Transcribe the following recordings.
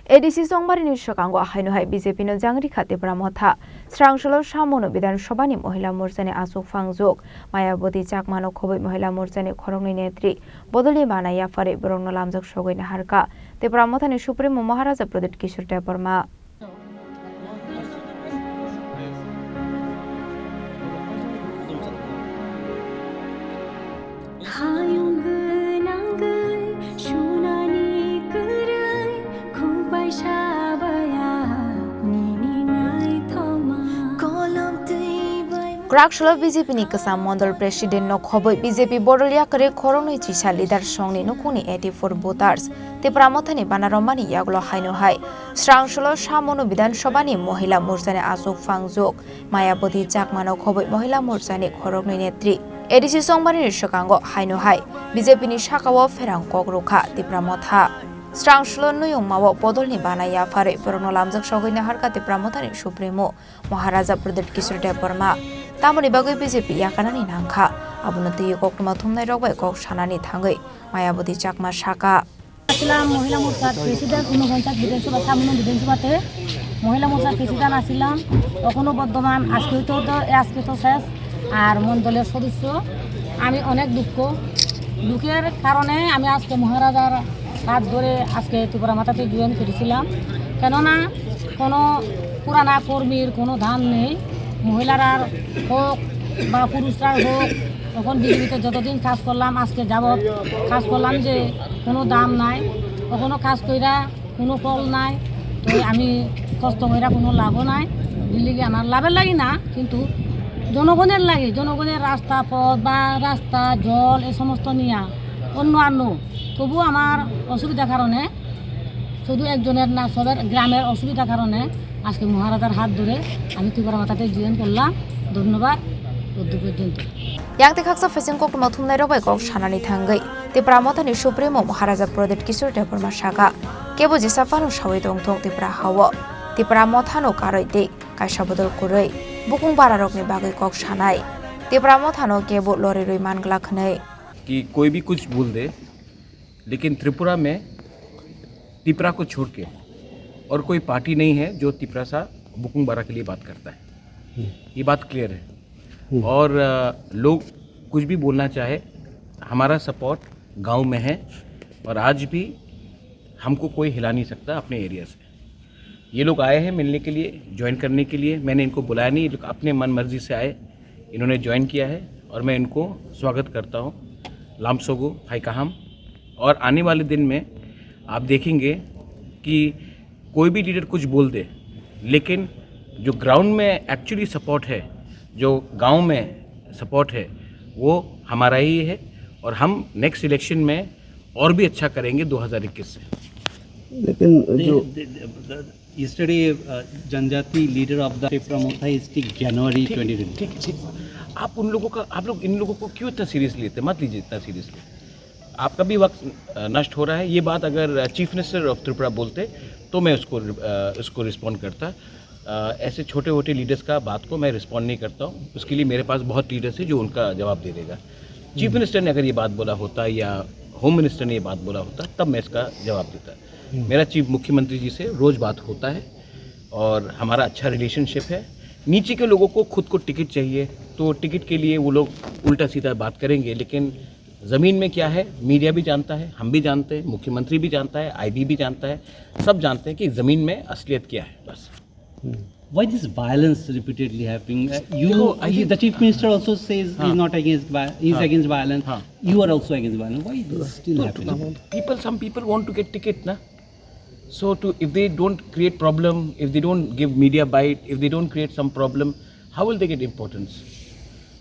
ADC Chongbari Swkango Haino BJP no Jangrikha Tipra Motha Srangsalo Chawmano Bidhan Sabhani Mahila Morchani Achukphangjwk Mayabati Chakmano Khobwi Mahila Morchani Khoroknwi Netri Bodolni Bana Yafare Borongno lamjak sogoina harka Tipra Motha ni Supremo Maharaja Pradyot Kishore Tipra Khorang BJP ni Kasam Mandal President no Khobwi BJP Bodolni kare Khoroknwi chisa leader songni nukuni 84 voters Tipra Motha ni Bana romani yaglo Haino Srangsalo Chawmano Bidhan Sabhani Mahila Morchani Achukphangjwk Mayabati Chakmano Khobwi Mahila Morchani Khoroknwi Netri ADC Chongbari ni Swkango Haino BJP ni Sakao Ferang Kokrokha Tipra Motha Srangsalo Nuyong Mawo Bodolni Bana Yafare Borongno lamjak sogoina harka Tipra Motha ni Supremo Maharaja Pradyot Kishore Tipra Tamoni bagui BJP yakanani nangkha abono tei kokma thumnai rokbai kok sanani thangai Mayabati Chakma Saka আসলাম মহিলা মোর্চার president 49 বিধানসভা সামনে বিধানসভাতে মহিলা মোর্চার president আসলাম তখনও বর্তমান আজকে তো শেষ আর মণ্ডলের সদস্য আমি অনেক দুঃখের কারণে আমি আজকে মহারাজার হাত ধরে আজকে ত্রিপুরা মাতাতে জয়েন করেছিলাম কেননা কোনো পুরানা কর্মীর কোনো দাম নেই মহিলারা হোক বা পুরুষরা হোক তখন বিজেপিতে যতদিন কাজ করলাম আজকে যাবত কাজ করলাম যে কোনো দাম নাই কখনো কাজ কইরা কোনো ফল নাই তো আমি কষ্ট কইরা কোনো লাভও নাই দিল্লিগে আমার লাভের লাগি না কিন্তু জনগণের লাগে জনগণের রাস্তা পথ বা রাস্তা জল এই সমস্ত নিয়া অন্য তবু আমার অসুবিধার কারণে শুধু একজনের না সবার গ্রামের অসুবিধার কারণে আজকে মহারাজার হাত ধরে আমি ত্রিপুরা মাতাতে জয়েন করলাম ধন্যবাদ Yang tekaksa fesing kok ma thumnai robai kok sanani thangai Tipra Motha ni Supremo Maharaja Pradyot Kishore Tipra Saka kebo jisafano sawai tongthong Tipra hawo Tipra Motha no karoi de kaisa bodol koroi bukung bararokni bagai kok sanai Tipra Motha no kebo lori roi mangla khnai कि कोई भी कुछ बोल दे लेकिन त्रिपुरा में तिपरा को छोड़ के और कोई पार्टी नहीं है जो तिपरा सा बुकुंग बारा के लिए बात करता है ये बात क्लियर है और लोग कुछ भी बोलना चाहे हमारा सपोर्ट गांव में है और आज भी हमको कोई हिला नहीं सकता अपने एरिया से ये लोग आए हैं मिलने के लिए ज्वाइन करने के लिए मैंने इनको बुलाया नहीं लोग अपने मन मर्जी से आए इन्होंने ज्वाइन किया है और मैं इनको स्वागत करता हूँ लामसोगो भाई काहम और आने वाले दिन में आप देखेंगे कि कोई भी लीडर कुछ बोल दे लेकिन जो ग्राउंड में एक्चुअली सपोर्ट है जो गांव में सपोर्ट है वो हमारा ही है और हम नेक्स्ट इलेक्शन में और भी अच्छा करेंगे 2021 से लेकिन जो yesterday जनजाति leader of the Tipra Motha is जनवरी 2020 ठीक आप लोग इन लोगों को क्यों इतना सीरियसली लेते मत लीजिए इतना सीरियसली आपका भी वक्त नष्ट हो रहा है ये बात अगर चीफ मिनिस्टर ऑफ त्रिपुरा बोलते तो मैं उसको रिस्पॉन्ड करता ऐसे छोटे छोटे लीडर्स का बात को मैं रिस्पॉन्ड नहीं करता हूँ उसके लिए मेरे पास बहुत लीडर्स हैं जो उनका जवाब दे देगा चीफ मिनिस्टर ने अगर ये बात बोला होता या होम मिनिस्टर ने ये बात बोला होता तब मैं इसका जवाब देता मेरा चीफ मुख्यमंत्री जी से रोज़ बात होता है और हमारा अच्छा रिलेशनशिप है नीचे के लोगों को खुद को टिकट चाहिए तो टिकट के लिए वो लोग उल्टा सीधा बात करेंगे लेकिन ज़मीन में क्या है मीडिया भी जानता है हम भी जानते हैं मुख्यमंत्री भी जानता है आईबी भी जानता है सब जानते हैं कि ज़मीन में असलियत क्या है बस Why this violence repeatedly happening? The chief minister also says he's not against he's against violence. You are also against violence. Why is this still happening? Some people want to get ticket, na. So if they don't create problem, if they don't give media bite, if they don't create some problem, how will they get importance?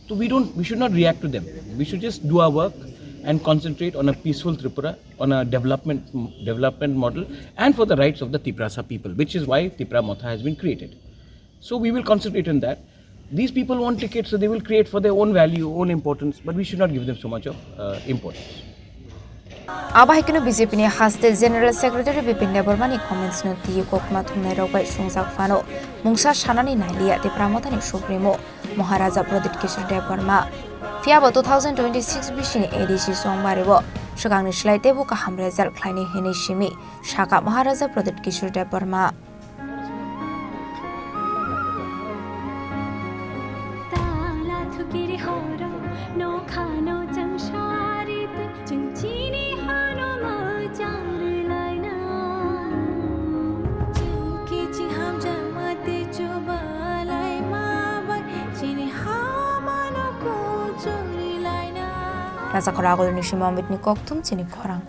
So we should not react to them. We should just do our work and concentrate on a peaceful Tripura, on a development model, and for the rights of the Tiprasa people, which is why Tipra Motha has been created. So we will concentrate on that. These people want tickets, so they will create for their own value, own importance, but we should not give them so much of importance. Abahikino BJP ni haste General Secretary Bipin Debormani comments no ti kokma thumnai robai sungsak fano mungsa sanani nailia Tipra Motha ni Supremo Maharaja Pradyot Kishore Deborma Fiabo 2026 Bisini ADC Chongbario Swkangni Slai taibo Kaham result Khlainai Haino simi Shaka Maharaja Pradyot Kishore Deparma Rasa Khorang Bodolni Shimamit ni Koktum Chini Khorang